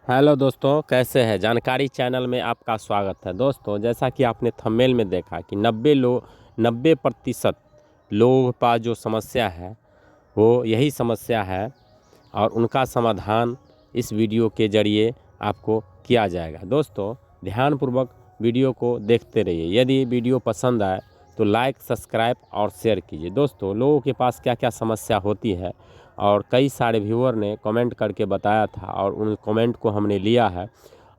Hello दोस्तों, कैसे हैं। जानकारी चैनल में आपका स्वागत है। दोस्तों, जैसा कि आपने थंबनेल में देखा कि 90% लोगों के पास जो समस्या है वो यही समस्या है और उनका समाधान इस वीडियो के ज़रिए आपको किया जाएगा। दोस्तों, ध्यानपूर्वक वीडियो को देखते रहिए। यदि वीडियो पसंद आए तो लाइक, सब्सक्राइब और शेयर कीजिए। दोस्तों, लोगों के पास क्या क्या समस्या होती है और कई सारे व्यूअर ने कमेंट करके बताया था और उन कमेंट को हमने लिया है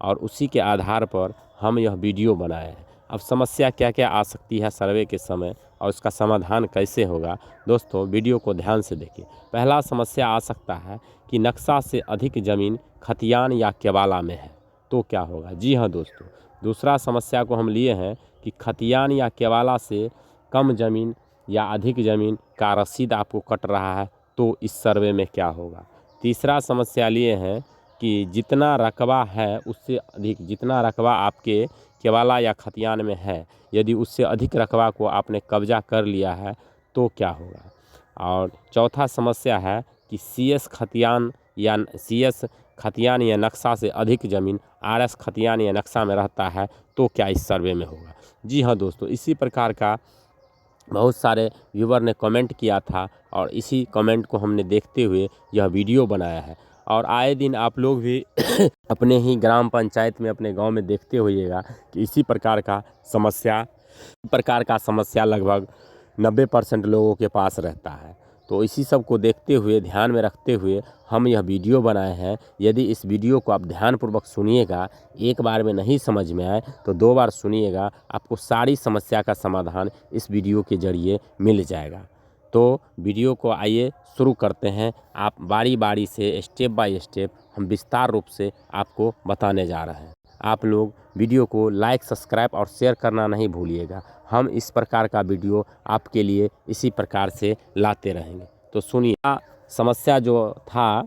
और उसी के आधार पर हम यह वीडियो बनाए हैं। अब समस्या क्या क्या आ सकती है सर्वे के समय और उसका समाधान कैसे होगा, दोस्तों वीडियो को ध्यान से देखिए। पहला समस्या आ सकता है कि नक्शा से अधिक ज़मीन खतियान या केवाला में है तो क्या होगा। जी हाँ दोस्तों, दूसरा समस्या को हम लिए हैं कि खतियान या केवाला से कम ज़मीन या अधिक ज़मीन का रसीद आपको कट रहा है तो इस सर्वे में क्या होगा। तीसरा समस्या लिए हैं कि जितना रकबा है उससे अधिक, जितना रकबा आपके केवाला या खतियान में है, यदि उससे अधिक रकबा को आपने कब्जा कर लिया है तो क्या होगा। और चौथा समस्या है कि सीएस खतियान या नक्शा से अधिक ज़मीन आरएस खतियान या नक्शा में रहता है तो क्या इस सर्वे में होगा। जी हाँ दोस्तों, इसी प्रकार का बहुत सारे व्यूवर ने कमेंट किया था और इसी कमेंट को हमने देखते हुए यह वीडियो बनाया है। और आए दिन आप लोग भी अपने ही ग्राम पंचायत में, अपने गांव में देखते होइएगा कि इसी प्रकार का समस्या लगभग 90% लोगों के पास रहता है। तो इसी सब को देखते हुए, ध्यान में रखते हुए हम यह वीडियो बनाए हैं। यदि इस वीडियो को आप ध्यानपूर्वक सुनिएगा, एक बार में नहीं समझ में आए तो 2 बार सुनिएगा, आपको सारी समस्या का समाधान इस वीडियो के ज़रिए मिल जाएगा। तो वीडियो को आइए शुरू करते हैं। आप बारी बारी से, स्टेप बाय स्टेप हम विस्तार रूप से आपको बताने जा रहे हैं। आप लोग वीडियो को लाइक, सब्सक्राइब और शेयर करना नहीं भूलिएगा। हम इस प्रकार का वीडियो आपके लिए इसी प्रकार से लाते रहेंगे। तो सुनिए, समस्या जो था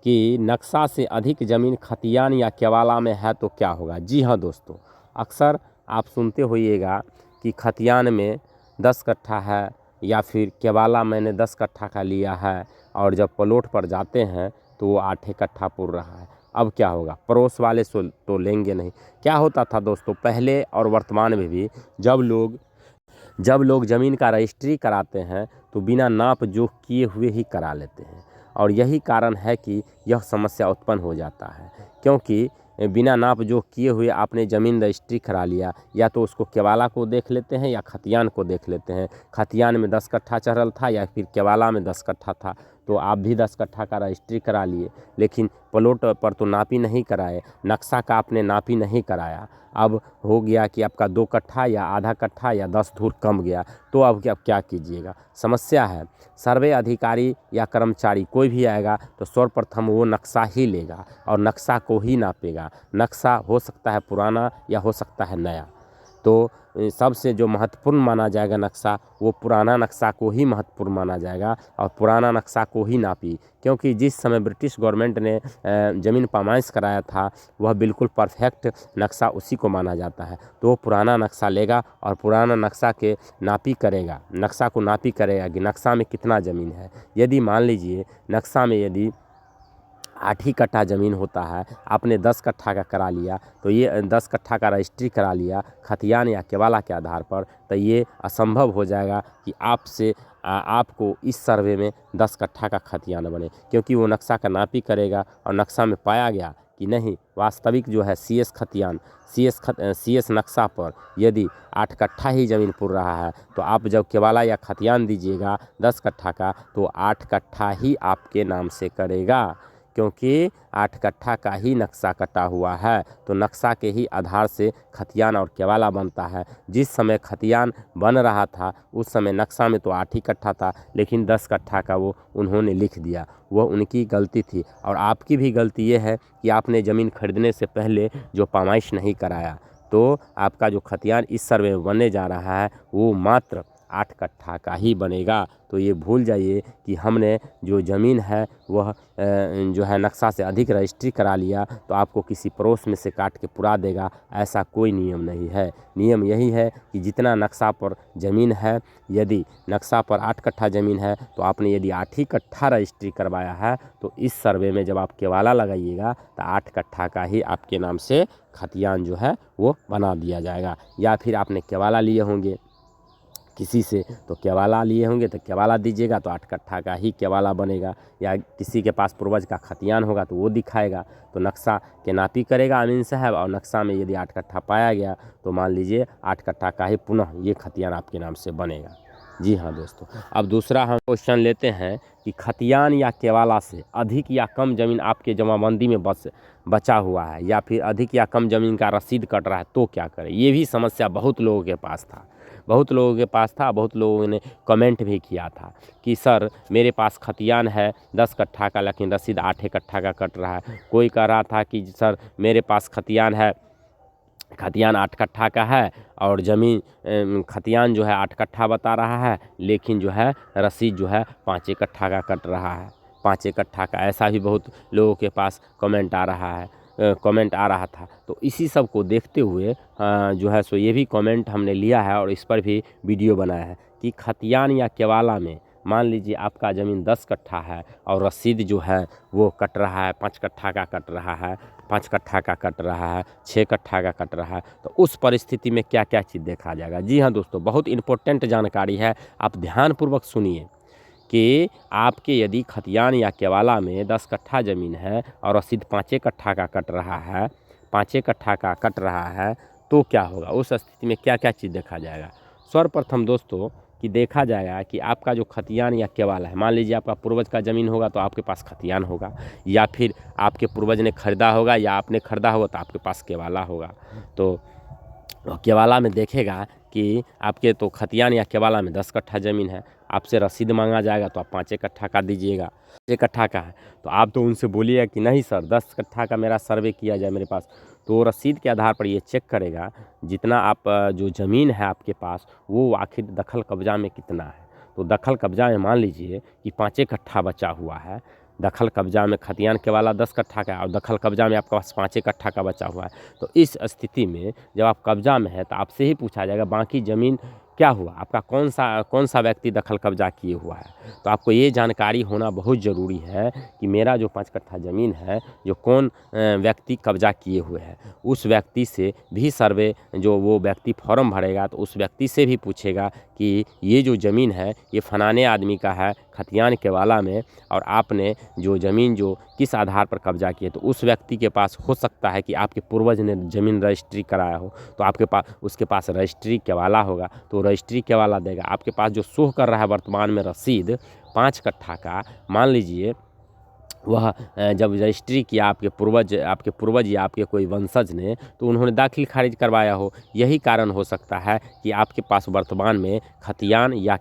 कि नक्शा से अधिक ज़मीन खतियान या केवाला में है तो क्या होगा। जी हाँ दोस्तों, अक्सर आप सुनते होइएगा कि खतियान में 10 कट्ठा है या फिर केवाला मैंने 10 कट्ठा का लिया है और जब प्लॉट पर जाते हैं तो वो 8 कट्ठा पुर रहा है। अब क्या होगा, पड़ोस वाले तो लेंगे नहीं। क्या होता था दोस्तों, पहले और वर्तमान में भी जब लोग ज़मीन का रजिस्ट्री कराते हैं तो बिना नाप जोख किए हुए ही करा लेते हैं और यही कारण है कि यह समस्या उत्पन्न हो जाता है। क्योंकि बिना नाप जोख किए हुए आपने ज़मीन रजिस्ट्री करा लिया, या तो उसको केवाला को देख लेते हैं या खतियान को देख लेते हैं। खतियान में 10 कट्ठा चढ़ल था या फिर केवाला में 10 कट्ठा था तो आप भी 10 कट्ठा का रजिस्ट्री करा लिए, लेकिन प्लॉट पर तो नापी नहीं कराए, नक्शा का आपने नापी नहीं कराया। अब हो गया कि आपका 2 कट्ठा या आधा कट्ठा या 10 धूर कम गया, तो अब क्या कीजिएगा। समस्या है, सर्वे अधिकारी या कर्मचारी कोई भी आएगा तो सर्वप्रथम वो नक्शा ही लेगा और नक्शा को ही नापेगा। नक्शा हो सकता है पुराना या हो सकता है नया, तो सबसे जो महत्वपूर्ण माना जाएगा नक्शा, वो पुराना नक्शा को ही महत्वपूर्ण माना जाएगा और पुराना नक्शा को ही नापी। क्योंकि जिस समय ब्रिटिश गवर्नमेंट ने ज़मीन पामाइश कराया था वह बिल्कुल परफेक्ट नक्शा उसी को माना जाता है, तो वो पुराना नक्शा लेगा और पुराना नक्शा के नापी करेगा, नक्शा को नापी करेगा कि नक्शा में कितना ज़मीन है। यदि मान लीजिए नक्शा में यदि 8 ही कट्ठा ज़मीन होता है, आपने 10 कट्ठा का करा लिया, तो ये 10 कट्ठा का रजिस्ट्री करा लिया खतियान या केवाला के आधार पर, तो ये असंभव हो जाएगा कि आपको इस सर्वे में 10 कट्ठा का खतियान बने। क्योंकि वो नक्शा का नापी करेगा और नक्शा में पाया गया कि नहीं, वास्तविक जो है सीएस खतियान, सीएस नक्शा पर यदि 8 कट्ठा ही ज़मीन पुर रहा है, तो आप जब केवाला या खतियान दीजिएगा 10 कट्ठा का तो 8 कट्ठा ही आपके नाम से करेगा। क्योंकि 8 कट्ठा का ही नक्शा कटा हुआ है, तो नक्शा के ही आधार से खतियान और केवाला बनता है। जिस समय खतियान बन रहा था उस समय नक्शा में तो 8 ही कट्ठा था, लेकिन 10 कट्ठा का वो उन्होंने लिख दिया, वह उनकी गलती थी। और आपकी भी गलती ये है कि आपने ज़मीन खरीदने से पहले जो पामाइश नहीं कराया, तो आपका जो खतियान इस सर्वे में बनने जा रहा है वो मात्र 8 कट्ठा का ही बनेगा। तो ये भूल जाइए कि हमने जो ज़मीन है वह जो है नक्शा से अधिक रजिस्ट्री करा लिया तो आपको किसी पड़ोस में से काट के पुरा देगा, ऐसा कोई नियम नहीं है। नियम यही है कि जितना नक्शा पर ज़मीन है, यदि नक्शा पर 8 कट्ठा ज़मीन है तो आपने यदि 8 ही कट्ठा रजिस्ट्री करवाया है तो इस सर्वे में जब आप केवाला लगाइएगा तो 8 कट्ठा का ही आपके नाम से खतियान जो है वो बना दिया जाएगा। या फिर आपने केवाला लिए होंगे किसी से तो केवाला लिए होंगे तो केवाला दीजिएगा तो 8 कट्ठा का ही केवाला बनेगा, या किसी के पास पूर्वज का खतियान होगा तो वो दिखाएगा तो नक्शा के नापी करेगा अमीन साहब, और नक्शा में यदि 8 कट्ठा पाया गया तो मान लीजिए 8 कट्ठा का ही पुनः ये खतियान आपके नाम से बनेगा। जी हाँ दोस्तों, अब दूसरा हम क्वेश्चन लेते हैं कि खतियान या केवाला से अधिक या कम ज़मीन आपके जमाबंदी में बचा हुआ है, या फिर अधिक या कम ज़मीन का रसीद कट रहा है तो क्या करें। ये भी समस्या बहुत लोगों के पास था, बहुत लोगों ने कमेंट भी किया था कि सर मेरे पास खतियान है 10 कट्ठा का लेकिन रसीद 8 कट्ठा का कट रहा है। कोई कह रहा था कि सर मेरे पास खतियान 8 कट्ठा का है और ज़मीन खतियान जो है 8 कट्ठा बता रहा है, लेकिन जो है रसीद जो है 5 कट्ठा का कट रहा है, 5 कट्ठा का। ऐसा भी बहुत लोगों के पास कमेंट आ रहा था। तो इसी सब को देखते हुए जो है सो ये भी कमेंट हमने लिया है और इस पर भी वीडियो बनाया है कि खतियान या केवाला में मान लीजिए आपका ज़मीन 10 कट्ठा है और रसीद जो है वो कट रहा है 5 कट्ठा का कट रहा है, 5 कट्ठा का कट रहा है, 6 कट्ठा का कट रहा है, तो उस परिस्थिति में क्या क्या चीज़ देखा जाएगा। जी हाँ दोस्तों, बहुत इम्पोर्टेंट जानकारी है, आप ध्यानपूर्वक सुनिए कि आपके यदि खतियान या केवाला में 10 कट्ठा ज़मीन है और रसीद 5 कट्ठा का कट रहा है, 5 कट्ठा का कट रहा है तो क्या होगा, उस स्थिति में क्या क्या चीज़ देखा जाएगा। सर्वप्रथम दोस्तों कि देखा जाएगा कि आपका जो खतियान या केवाला है, मान लीजिए आपका पूर्वज का ज़मीन होगा तो आपके पास खतियान होगा, या फिर आपके पूर्वज ने खरीदा होगा या आपने खरीदा होगा तो आपके पास केवाला होगा। तो केवाला में देखेगा कि आपके तो खतियान या केवाला में 10 कट्ठा ज़मीन है, आपसे रसीद मांगा जाएगा तो आप 5 कट्ठा का दीजिएगा, 6 कट्ठा का है तो आप तो उनसे बोलिएगा कि नहीं सर 10 कट्ठा का मेरा सर्वे किया जाए मेरे पास। तो रसीद के आधार पर ये चेक करेगा जितना आप जो ज़मीन है आपके पास वो आखिर दखल कब्जा में कितना है। तो दखल कब्जा में मान लीजिए कि 5 कट्ठा बचा हुआ है, दखल कब्जा में खतियान केवाला 10 कट्ठा का है और दखल कब्जा में आपके पास 5 कट्ठा का बचा हुआ है। तो इस स्थिति में जब आप कब्जा में है तो आपसे ही पूछा जाएगा बाकी ज़मीन क्या हुआ, आपका कौन सा व्यक्ति दखल कब्जा किए हुआ है। तो आपको ये जानकारी होना बहुत ज़रूरी है कि मेरा जो 5 कट्ठा ज़मीन है जो कौन व्यक्ति कब्जा किए हुए है। उस व्यक्ति से भी सर्वे जो वो व्यक्ति फॉर्म भरेगा तो उस व्यक्ति से भी पूछेगा कि ये जो ज़मीन है ये फलाने आदमी का है खतियान केवाला में, और आपने जो ज़मीन जो किस आधार पर कब्जा किए। तो उस व्यक्ति के पास हो सकता है कि आपके पूर्वज ने ज़मीन रजिस्ट्री कराया हो तो आपके पास उसके पास रजिस्ट्री केवाला होगा तो रजिस्ट्री केवाला देगा। आपके पास जो शो कर रहा है वर्तमान में रसीद 5 कट्ठा का, मान लीजिए वह जब रजिस्ट्री किया आपके पूर्वज या आपके कोई वंशज ने तो उन्होंने दाखिल खारिज करवाया हो, यही कारण हो सकता है कि आपके पास वर्तमान में खतियान या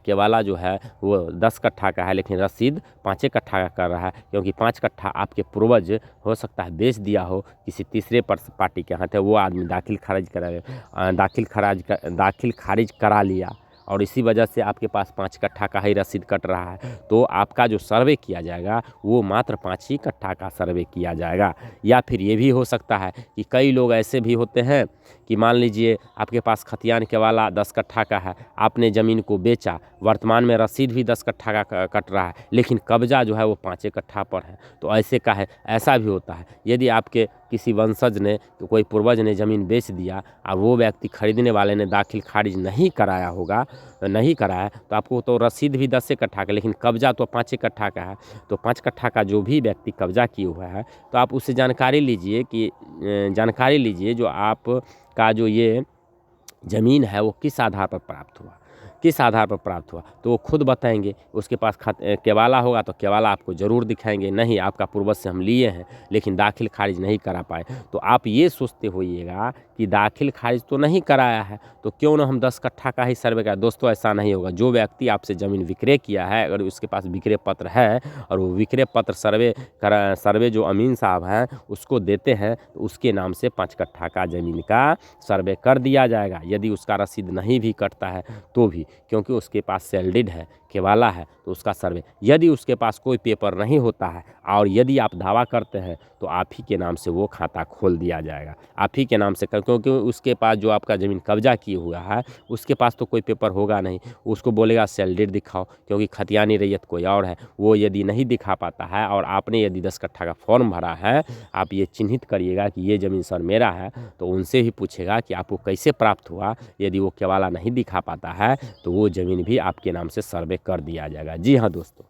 केवाला जो है वो 10 कट्ठा का है लेकिन रसीद 5 कट्ठा का कर रहा है, क्योंकि 5 कट्ठा आपके पूर्वज हो सकता है बेच दिया हो किसी तीसरे पार्टी के हाथ है, वो आदमी दाखिल खारिज करा लिया और इसी वजह से आपके पास 5 कट्ठा का ही रसीद कट रहा है। तो आपका जो सर्वे किया जाएगा वो मात्र 5 ही कट्ठा का सर्वे किया जाएगा। या फिर ये भी हो सकता है कि कई लोग ऐसे भी होते हैं कि मान लीजिए आपके पास खतियान केवाला 10 कट्ठा का है, आपने ज़मीन को बेचा, वर्तमान में रसीद भी 10 कट्ठा का कट रहा है लेकिन कब्जा जो है वो 5 कट्ठा पर है। तो ऐसा भी होता है यदि आपके किसी वंशज ने तो कोई पूर्वज ने ज़मीन बेच दिया और वो व्यक्ति खरीदने वाले ने दाखिल खारिज नहीं कराया तो आपको तो रसीद भी 10 कट्ठा का लेकिन कब्जा तो 5 कट्ठा का है। तो 5 कट्ठा का जो भी व्यक्ति कब्जा किए हुआ है तो आप उससे जानकारी लीजिए जो आप का जो ये ज़मीन है वो किस आधार पर प्राप्त हुआ। किस आधार पर प्राप्त हुआ, तो वो खुद बताएंगे। उसके पास केवाला होगा तो केवाला आपको ज़रूर दिखाएंगे, नहीं आपका पूर्वज से हम लिए हैं लेकिन दाखिल खारिज नहीं करा पाए। तो आप ये सोचते होइएगा कि दाखिल खारिज तो नहीं कराया है तो क्यों ना हम 10 कट्ठा का ही सर्वे कराएं। दोस्तों ऐसा नहीं होगा। जो व्यक्ति आपसे ज़मीन विक्रय किया है, अगर उसके पास विक्रय पत्र है और वो विक्रय पत्र सर्वे जो अमीन साहब हैं उसको देते हैं तो उसके नाम से 5 कट्ठा का ज़मीन का सर्वे कर दिया जाएगा। यदि उसका रसीद नहीं भी कटता है तो भी, क्योंकि उसके पास सेल्डिड है, केवाला है, तो उसका सर्वे। यदि उसके पास कोई पेपर नहीं होता है और यदि आप दावा करते हैं तो आप ही के नाम से वो खाता खोल दिया जाएगा, आप ही के नाम से, क्योंकि उसके पास जो आपका ज़मीन कब्जा किए हुआ है उसके पास तो कोई पेपर होगा नहीं। उसको बोलेगा सेल्डिड दिखाओ, क्योंकि खतियानी रैयत कोई और है। वो यदि नहीं दिखा पाता है और आपने यदि 10 कट्ठा का फॉर्म भरा है, आप ये चिन्हित करिएगा कि ये ज़मीन सर मेरा है, तो उनसे ही पूछेगा कि आपको कैसे प्राप्त हुआ। यदि वो केवाला नहीं दिखा पाता है तो वो ज़मीन भी आपके नाम से सर्वे कर दिया जाएगा। जी हाँ दोस्तों,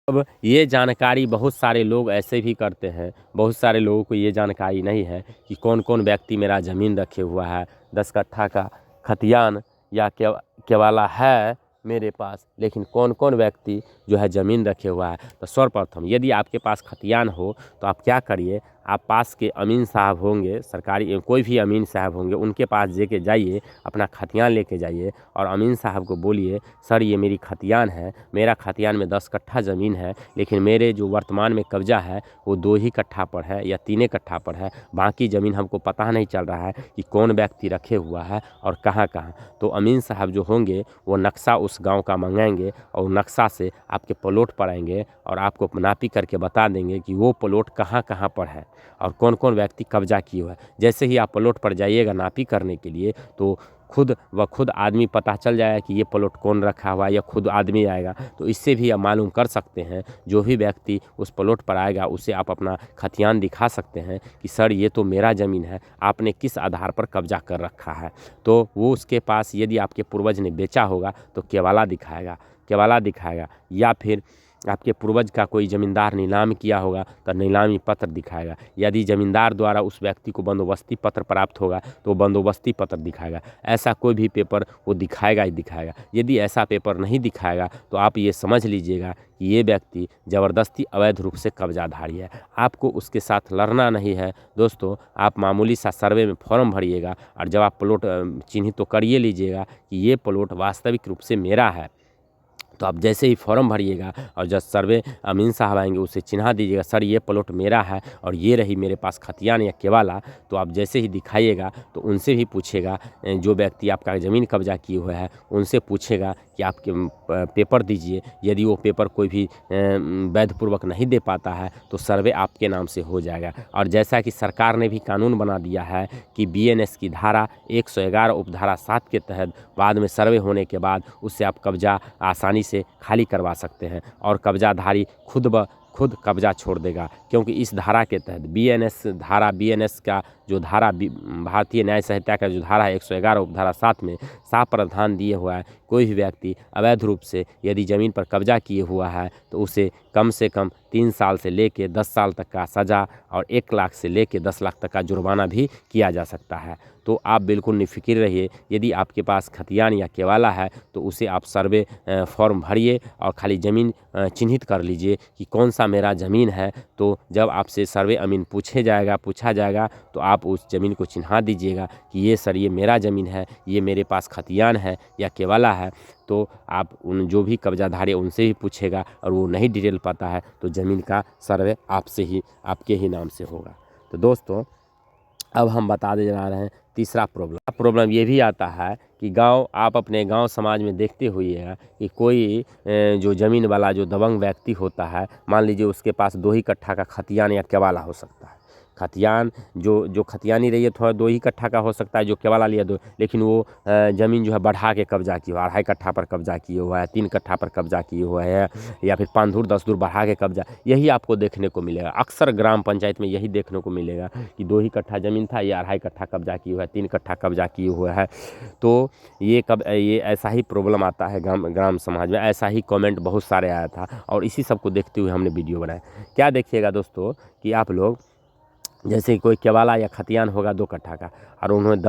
अब ये जानकारी बहुत सारे लोग ऐसे भी करते हैं, बहुत सारे लोगों को ये जानकारी नहीं है कि कौन कौन व्यक्ति मेरा ज़मीन रखे हुआ है। 10 कट्ठा का खतियान या केवाला है मेरे पास, लेकिन कौन कौन व्यक्ति जो है ज़मीन रखे हुआ है। तो सर्वप्रथम यदि आपके पास खतियान हो तो आप क्या करिए, आप पास के अमीन साहब होंगे, सरकारी कोई भी अमीन साहब होंगे, उनके पास लेके जाइए, अपना खतियान लेके जाइए और अमीन साहब को बोलिए सर ये मेरी खतियान है, मेरा खतियान में 10 कट्ठा ज़मीन है, लेकिन मेरे जो वर्तमान में कब्जा है वो 2 ही कट्ठा पर है या 3 कट्ठा पर है, बाकी ज़मीन हमको पता नहीं चल रहा है कि कौन व्यक्ति रखे हुआ है और कहाँ कहाँ। तो अमीन साहब जो होंगे वो नक्शा उस गाँव का मंगाएंगे और नक्शा से आपके प्लॉट पर आएंगे और आपको नापी करके बता देंगे कि वो प्लॉट कहाँ कहाँ पर है और कौन कौन व्यक्ति कब्जा किए हुआ है। जैसे ही आप प्लॉट पर जाइएगा नापी करने के लिए तो खुद आदमी पता चल जाएगा कि ये प्लॉट कौन रखा हुआ है, या खुद आदमी आएगा। तो इससे भी आप मालूम कर सकते हैं, जो भी व्यक्ति उस प्लॉट पर आएगा उसे आप अपना खतियान दिखा सकते हैं कि सर ये तो मेरा ज़मीन है, आपने किस आधार पर कब्जा कर रखा है। तो वो उसके पास यदि आपके पूर्वज ने बेचा होगा तो केवाला दिखाएगा, या फिर आपके पूर्वज का कोई ज़मींदार नीलाम किया होगा तो नीलामी पत्र दिखाएगा। यदि ज़मींदार द्वारा उस व्यक्ति को बंदोबस्ती पत्र प्राप्त होगा तो बंदोबस्ती पत्र दिखाएगा। ऐसा कोई भी पेपर वो दिखाएगा ही दिखाएगा। यदि ऐसा पेपर नहीं दिखाएगा तो आप ये समझ लीजिएगा कि ये व्यक्ति ज़बरदस्ती अवैध रूप से कब्जाधारी है। आपको उसके साथ लड़ना नहीं है दोस्तों। आप मामूली सा सर्वे में फॉर्म भरिएगा और जब आप प्लॉट चिन्हित तो करिए लीजिएगा कि ये प्लॉट वास्तविक रूप से मेरा है। तो आप जैसे ही फॉर्म भरिएगा और जब सर्वे अमीन साहब आएंगे उसे चिन्हा दीजिएगा सर ये प्लॉट मेरा है और ये रही मेरे पास खतियान या केवाला। तो आप जैसे ही दिखाइएगा तो उनसे भी पूछेगा, जो व्यक्ति आपका ज़मीन कब्जा किए हुए है उनसे पूछेगा कि आपके पेपर दीजिए। यदि वो पेपर कोई भी वैधपूर्वक नहीं दे पाता है तो सर्वे आपके नाम से हो जाएगा। और जैसा कि सरकार ने भी कानून बना दिया है कि BNS की धारा 111 उपधारा 7 के तहत बाद में सर्वे होने के बाद उससे आप कब्जा आसानी से खाली करवा सकते हैं और कब्जाधारी खुद कब्जा छोड़ देगा। क्योंकि इस धारा के तहत BNS का जो धारा भारतीय न्याय संहिता का जो धारा है 111 उपधारा 7 में साफ प्रावधान दिए हुआ है, कोई भी व्यक्ति अवैध रूप से यदि ज़मीन पर कब्जा किए हुआ है तो उसे कम से कम 3 साल से लेकर 10 साल तक का सज़ा और 1 लाख से लेकर 10 लाख तक का जुर्माना भी किया जा सकता है। तो आप बिल्कुल निफ़िक्र रहिए। यदि आपके पास खतियान या केवाला है तो उसे आप सर्वे फॉर्म भरिए और खाली ज़मीन चिन्हित कर लीजिए कि कौन सा मेरा ज़मीन है। तो जब आपसे सर्वे अमीन पूछा जाएगा तो आप उस ज़मीन को चिन्हा दीजिएगा कि ये सर ये मेरा ज़मीन है, ये मेरे पास खतियान है या केवाला है। तो आप उन जो भी कब्जाधारी उनसे ही पूछेगा और वो नहीं डिटेल पता है तो ज़मीन का सर्वे आपके ही नाम से होगा। तो दोस्तों अब हम बता दे जा रहे हैं तीसरा प्रॉब्लम ये भी आता है कि आप अपने गांव समाज में देखते हुए कि कोई जो ज़मीन वाला जो दबंग व्यक्ति होता है, मान लीजिए उसके पास 2 ही कट्ठा का खतियान या केवाला हो सकता है। खतियान जो खतियानी रही है थोड़ा 2 ही कट्ठा का हो सकता है, जो केवाला लिया 2, लेकिन वो ज़मीन जो है बढ़ा के कब्जा की हुआ, 2.5 कट्ठा पर कब्जा किए हुआ है, 3 कट्ठा पर कब्जा किए हुआ है, या फिर 5 धूर 10 धूर बढ़ा के कब्जा। यही आपको देखने को मिलेगा अक्सर ग्राम पंचायत में, यही देखने को मिलेगा कि 2 ही कट्ठा ज़मीन था या 2.5 कट्ठा कब्जा किए हुआ है, 3 कट्ठा कब्जा किए हुआ है। तो ये ऐसा ही प्रॉब्लम आता है ग्राम समाज में। ऐसा ही कमेंट बहुत सारे आया था और इसी सब को देखते हुए हमने वीडियो बनाया। क्या देखिएगा दोस्तों कि आप लोग जैसे कोई केवाला या खतियान होगा 2 कट्ठा का, और उन्होंने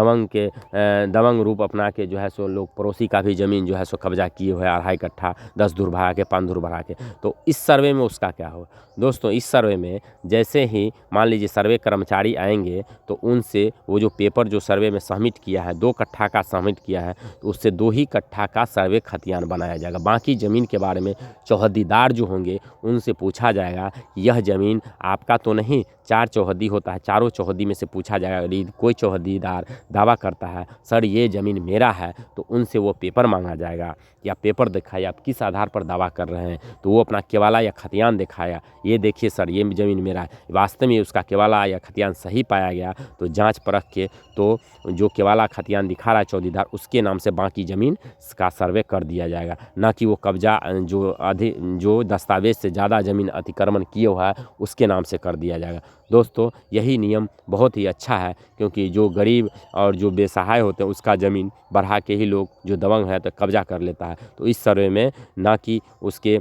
दबंग रूप अपना के जो है सो लोग पड़ोसी का भी ज़मीन जो है सो कब्जा किए हुए 2.5 कट्ठा 10 धुर बढ़ा के 5 धुर बढ़ा के, तो इस सर्वे में उसका क्या होगा दोस्तों? इस सर्वे में जैसे ही मान लीजिए सर्वे कर्मचारी आएंगे तो उनसे वो जो पेपर जो सर्वे में सबमिट किया है 2 कट्ठा का सबमिट किया है, तो उससे 2 ही कट्ठा का सर्वे खतियान बनाया जाएगा। बाकी ज़मीन के बारे में चौहद्दीदार जो होंगे उनसे पूछा जाएगा कि यह ज़मीन आपका तो नहीं, 4 चौहद्दी होता है, चारों चौहद्दी में से पूछा जाएगा। यदि कोई चौहद्दीदार दावा करता है सर ये ज़मीन मेरा है, तो उनसे वो पेपर मांगा जाएगा कि आप पेपर दिखाइए, आप किस आधार पर दावा कर रहे हैं, तो वो अपना केवाला या खतियान दिखाया, ये देखिए सर ये ज़मीन मेरा है। वास्तव में उसका केवाला या खतियान सही पाया गया तो जांच परख के तो जो केवाला खतियान दिखा रहा है चौहद्दीदार, उसके नाम से बाकी ज़मीन का सर्वे कर दिया जाएगा, ना कि वो कब्जा जो दस्तावेज से ज़्यादा ज़मीन अतिक्रमण किए हुआ है उसके नाम से कर दिया जाएगा। दोस्तों यही नियम बहुत ही अच्छा है, क्योंकि जो गरीब और जो बेसहाय होते हैं उसका ज़मीन बढ़ा के ही लोग जो दबंग है तो कब्जा कर लेता है। तो इस सर्वे में ना कि उसके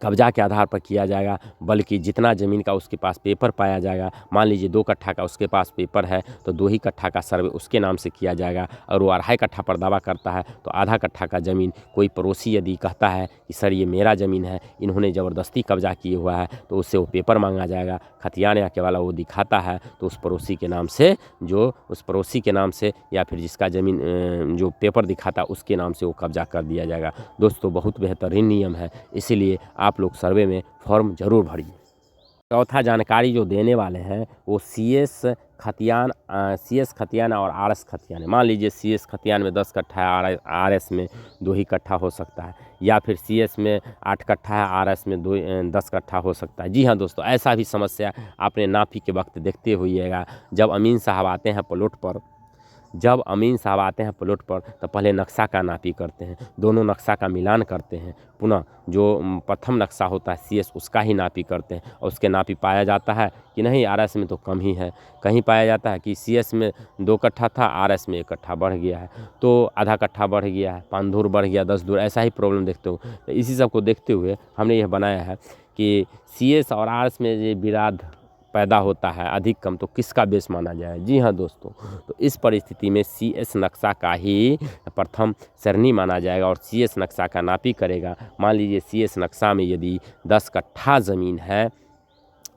कब्जा के आधार पर किया जाएगा, बल्कि जितना ज़मीन का उसके पास पेपर पाया जाएगा, मान लीजिए 2 कट्ठा का उसके पास पेपर है तो 2 ही कट्ठा का सर्वे उसके नाम से किया जाएगा। और वो 2.5 कट्ठा पर दावा करता है तो आधा कट्ठा का ज़मीन कोई पड़ोसी यदि कहता है कि सर ये मेरा ज़मीन है, इन्होंने ज़बरदस्ती कब्जा किए हुआ है, तो उससे वो पेपर मांगा जाएगा। खतियान या केवाला वो दिखाता है तो उस पड़ोसी के नाम से या फिर जिसका ज़मीन जो पेपर दिखाता है उसके नाम से वो कब्जा कर दिया जाएगा। दोस्तों बहुत बेहतरीन नियम है, इसीलिए आप लोग सर्वे में फॉर्म ज़रूर भरिए। चौथा जानकारी जो देने वाले हैं वो सीएस खतियान और आरएस खतियान है। मान लीजिए सीएस खतियान में 10 कट्ठा है, आरएस में 2 ही कट्ठा हो सकता है, या फिर सीएस में 8 कट्ठा है, आरएस में 10 कट्ठा हो सकता है। जी हाँ दोस्तों, ऐसा भी समस्या आपने नापी के वक्त देखते होइएगा। जब अमीन साहब आते हैं प्लॉट पर तो पहले नक्शा का नापी करते हैं, दोनों नक्शा का मिलान करते हैं, पुनः जो प्रथम नक्शा होता है सीएस उसका ही नापी करते हैं, और उसके नापी पाया जाता है कि नहीं आरएस में तो कम ही है। कहीं पाया जाता है कि सीएस में 2 कट्ठा था, आरएस में 1 कट्ठा बढ़ गया है, तो आधा कट्ठा बढ़ गया है, 5 धुर बढ़ गया, 10 धुर, ऐसा ही प्रॉब्लम देखते हो। तो इसी सब को देखते हुए हमने यह बनाया है कि सीएस और आरएस में ये विवाद पैदा होता है अधिक कम, तो किसका बेस माना जाए? जी हाँ दोस्तों, तो इस परिस्थिति में सीएस नक्शा का ही प्रथम श्रेणी माना जाएगा और सीएस नक्शा का नापी करेगा। मान लीजिए सीएस नक्शा में यदि 10 कट्ठा ज़मीन है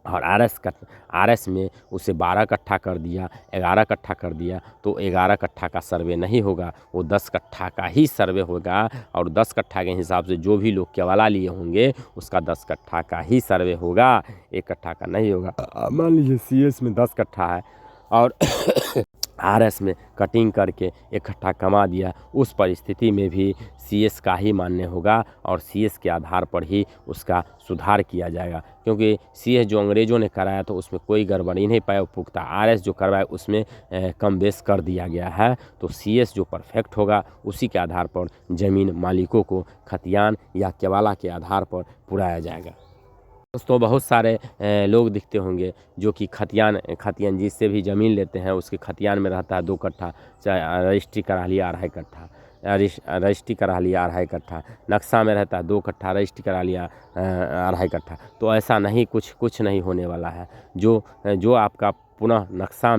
और आरएस में उसे 12 कट्ठा कर दिया, 11 कट्ठा कर दिया, तो 11 कट्ठा का सर्वे नहीं होगा, वो 10 कट्ठा का ही सर्वे होगा। और 10 कट्ठा के हिसाब से जो भी लोग केवाला लिए होंगे उसका 10 कट्ठा का ही सर्वे होगा, 1 कट्ठा का नहीं होगा। मान लीजिए सीएस में 10 कट्ठा है और आरएस में कटिंग करके 1 कट्ठा कमा दिया, उस परिस्थिति में भी सीएस का ही मान्य होगा और सीएस के आधार पर ही उसका सुधार किया जाएगा। क्योंकि सीएस जो अंग्रेज़ों ने कराया तो उसमें कोई गड़बड़ी नहीं पाया पुख्ता, आरएस जो करवाया उसमें कम बेस कर दिया गया है। तो सीएस जो परफेक्ट होगा उसी के आधार पर ज़मीन मालिकों को खतियान या केवाला के आधार पर पुराया जाएगा। दोस्तों बहुत सारे लोग दिखते होंगे जो कि खतियान जिससे भी ज़मीन लेते हैं उसके खतियान में रहता है 2 कट्ठा, चाहे रजिस्ट्री करा लिया 2.5 कट्ठा, रजिस्ट्री करा लिया 2.5 कट्ठा, नक्शा में रहता है 2 कट्ठा, रजिस्ट्री करा लिया 2.5 कट्ठा। तो ऐसा नहीं, कुछ नहीं होने वाला है। जो आपका पुनः नक्शा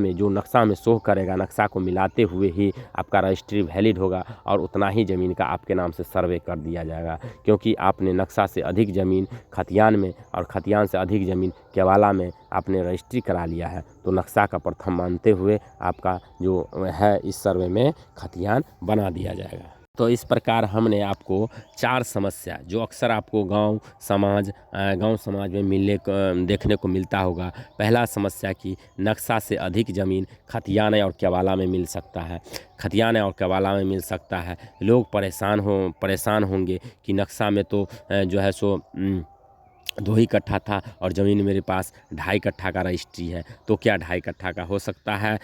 में शो करेगा, नक्शा को मिलाते हुए ही आपका रजिस्ट्री वैलिड होगा और उतना ही ज़मीन का आपके नाम से सर्वे कर दिया जाएगा। क्योंकि आपने नक्शा से अधिक ज़मीन खतियान में और खतियान से अधिक ज़मीन केवाला में आपने रजिस्ट्री करा लिया है, तो नक्शा का प्रथम मानते हुए आपका जो है इस सर्वे में खतियान बना दिया जाएगा। तो इस प्रकार हमने आपको 4 समस्या जो अक्सर आपको गांव समाज में देखने को मिलता होगा। पहला समस्या कि नक्शा से अधिक ज़मीन खतियान और केवाला में मिल सकता है। लोग परेशान होंगे कि नक्शा में तो जो है सो 2 ही कट्ठा था और ज़मीन मेरे पास 2.5 कट्ठा का रजिस्ट्री है, तो क्या 2.5 कट्ठा का हो सकता है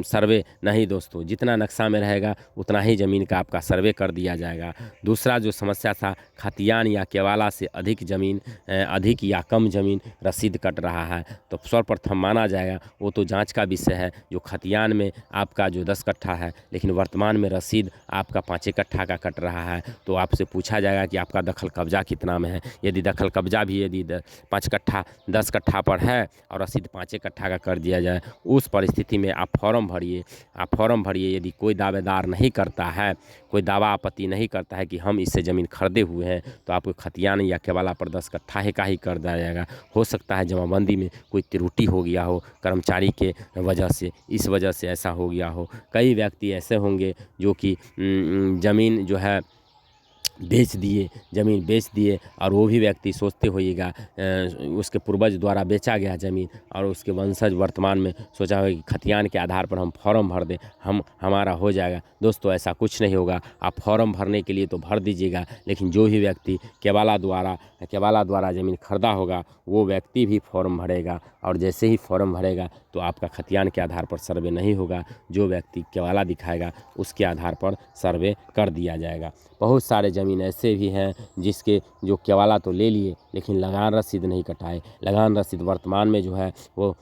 सर्वे? नहीं दोस्तों, जितना नक्शा में रहेगा उतना ही ज़मीन का आपका सर्वे कर दिया जाएगा। दूसरा जो समस्या था, खतियान या केवाला से अधिक या कम ज़मीन रसीद कट रहा है, तो सर्वप्रथम माना जाएगा वो तो जांच का विषय है। जो खतियान में आपका जो 10 कट्ठा है लेकिन वर्तमान में रसीद आपका 5 कट्ठा का कट रहा है, तो आपसे पूछा जाएगा कि आपका दखल कब्जा कितना में है। यदि दखल कब्जा भी भी यदि 5 कट्ठा 10 कट्ठा पर है और रसीद 5 कट्ठा का कर दिया जाए, उस परिस्थिति में आप फॉर्म भरिए। यदि कोई दावेदार नहीं करता है, कोई दावा आपत्ति नहीं करता है कि हम इससे ज़मीन खरीदे हुए हैं, तो आपको खतियान या केवाला पर 10 कट्ठा ही का ही कर दिया जाएगा। हो सकता है जमाबंदी में कोई त्रुटि हो गया हो कर्मचारी के वजह से, इस वजह से ऐसा हो गया हो। कई व्यक्ति ऐसे होंगे जो कि ज़मीन जो है ज़मीन बेच दिए और वो भी व्यक्ति सोचते होइएगा उसके पूर्वज द्वारा बेचा गया ज़मीन और उसके वंशज वर्तमान में सोचा होगा कि खतियान के आधार पर हम फॉर्म भर दें, हमारा हो जाएगा। दोस्तों ऐसा कुछ नहीं होगा। आप फॉर्म भरने के लिए तो भर दीजिएगा, लेकिन जो भी व्यक्ति केवाला द्वारा ज़मीन खरीदा होगा वो व्यक्ति भी फॉर्म भरेगा, और जैसे ही फॉर्म भरेगा तो आपका खतियान के आधार पर सर्वे नहीं होगा। जो व्यक्ति केवाला दिखाएगा उसके आधार पर सर्वे कर दिया जाएगा। बहुत सारे ज़मीन ऐसे भी हैं जिसके जो केवाला तो ले लिए लेकिन लगान रसीद नहीं कटाए। लगान रसीद वर्तमान में जो है वो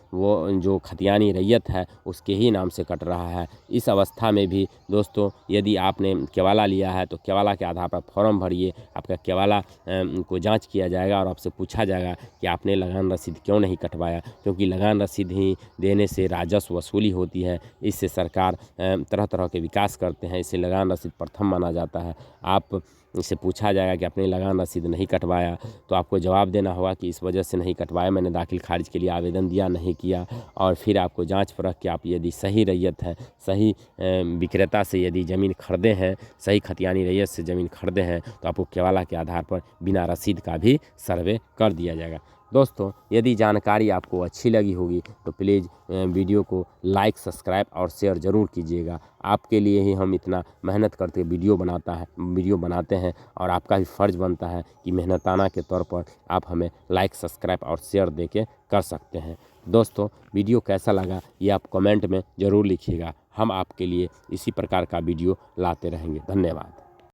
जो खतियानी रैयत है उसके ही नाम से कट रहा है। इस अवस्था में भी दोस्तों यदि आपने केवाला लिया है तो केवाला के आधार पर फॉर्म भरिए। आपका केवाला को जांच किया जाएगा और आपसे पूछा जाएगा कि आपने लगान रसीद क्यों नहीं कटवाया, क्योंकि लगान रसीद ही देने से राजस्व वसूली होती है। इससे सरकार तरह तरह के विकास करते हैं। इससे लगान रसीद प्रथम माना जाता है। आप इससे पूछा जाएगा कि आपने लगान रसीद नहीं कटवाया, तो आपको जवाब देना होगा कि इस वजह से नहीं कटवाया, मैंने दाखिल खारिज के लिए आवेदन दिया नहीं किया। और फिर आपको जांच परख के आप यदि सही रैयत है, सही विक्रेता से यदि ज़मीन खरीदे हैं, सही खतियानी रैयत से ज़मीन खरीदे हैं, तो आपको केवाला के आधार पर बिना रसीद का भी सर्वे कर दिया जाएगा। दोस्तों यदि जानकारी आपको अच्छी लगी होगी तो प्लीज़ वीडियो को लाइक, सब्सक्राइब और शेयर ज़रूर कीजिएगा। आपके लिए ही हम इतना मेहनत करके वीडियो बनाते हैं और आपका भी फ़र्ज़ बनता है कि मेहनताना के तौर पर आप हमें लाइक, सब्सक्राइब और शेयर देके कर सकते हैं। दोस्तों वीडियो कैसा लगा ये आप कमेंट में ज़रूर लिखिएगा। हम आपके लिए इसी प्रकार का वीडियो लाते रहेंगे। धन्यवाद।